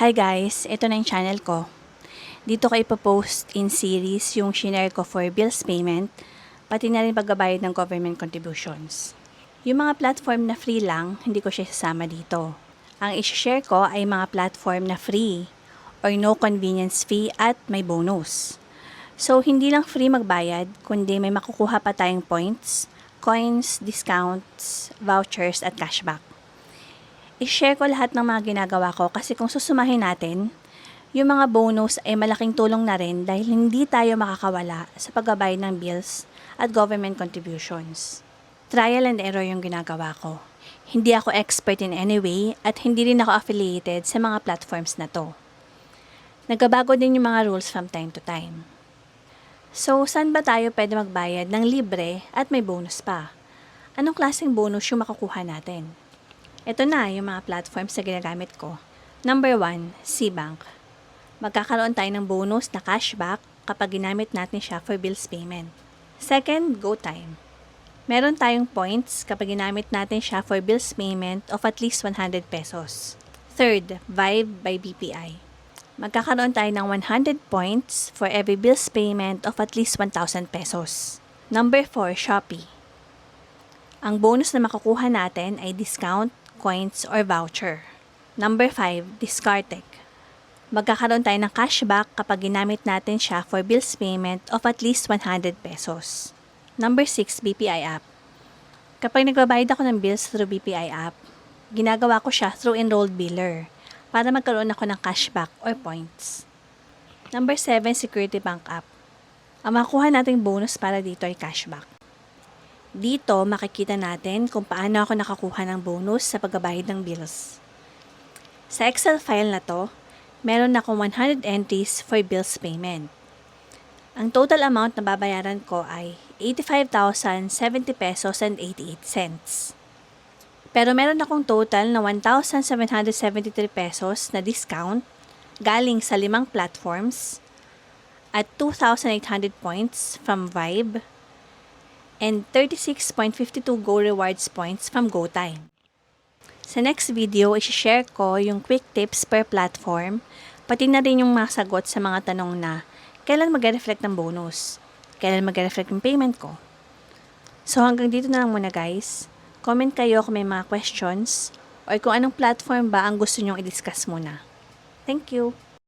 Hi guys, ito na yung channel ko. Dito ko ipopost in series yung shinare ko for bills payment, pati na rin pagbabayad ng government contributions. Yung mga platform na free lang, hindi ko siya sasama dito. Ang i-share ko ay mga platform na free or no convenience fee at may bonus. So, hindi lang free magbayad, kundi may makukuha pa tayong points, coins, discounts, vouchers at cashback. I-share ko lahat ng mga ginagawa ko kasi kung susumahin natin, yung mga bonus ay malaking tulong na rin dahil hindi tayo makakawala sa pagbabayad ng bills at government contributions. Trial and error yung ginagawa ko. Hindi ako expert in any way at hindi rin ako affiliated sa mga platforms na to. Nagbabago din yung mga rules from time to time. So, saan ba tayo pwede magbayad ng libre at may bonus pa? Anong klaseng bonus yung makukuha natin? Ito na yung mga platforms na ginagamit ko. Number 1, Cbank. Magkakaroon tayo ng bonus na cashback kapag ginamit natin siya for bills payment. Second, GoTime. Meron tayong points kapag ginamit natin siya for bills payment of at least 100 pesos. Third, Vibe by BPI. Magkakaroon tayo ng 100 points for every bills payment of at least 1,000 pesos. Number 4, Shopee. Ang bonus na makukuha natin ay discount, coins, or voucher. Number 5, Discartec. Magkakaroon tayo ng cashback kapag ginamit natin siya for bills payment of at least 100 pesos. Number 6, BPI app. Kapag nagbabayad ako ng bills through BPI app, ginagawa ko siya through enrolled biller para magkaroon ako ng cashback or points. Number 7, Security Bank app. Ang makuha nating bonus para dito ay cashback. Dito, makikita natin kung paano ako nakakuha ng bonus sa pagbabayad ng bills. Sa Excel file na to, meron akong 100 entries for bills payment. Ang total amount na babayaran ko ay 85,070 pesos and 88 cents. Pero meron akong total na 1,773 pesos na discount galing sa 5 platforms at 2,800 points from Vibe and 36.52 Go Rewards points from GoTime. Sa next video, i-share ko yung quick tips per platform, pati na rin yung mga sagot sa mga tanong na kailan mag-reflect ng bonus, kailan mag-reflect ng payment ko. So hanggang dito na lang muna guys. Comment kayo kung may mga questions or kung anong platform ba ang gusto nyong i-discuss muna. Thank you!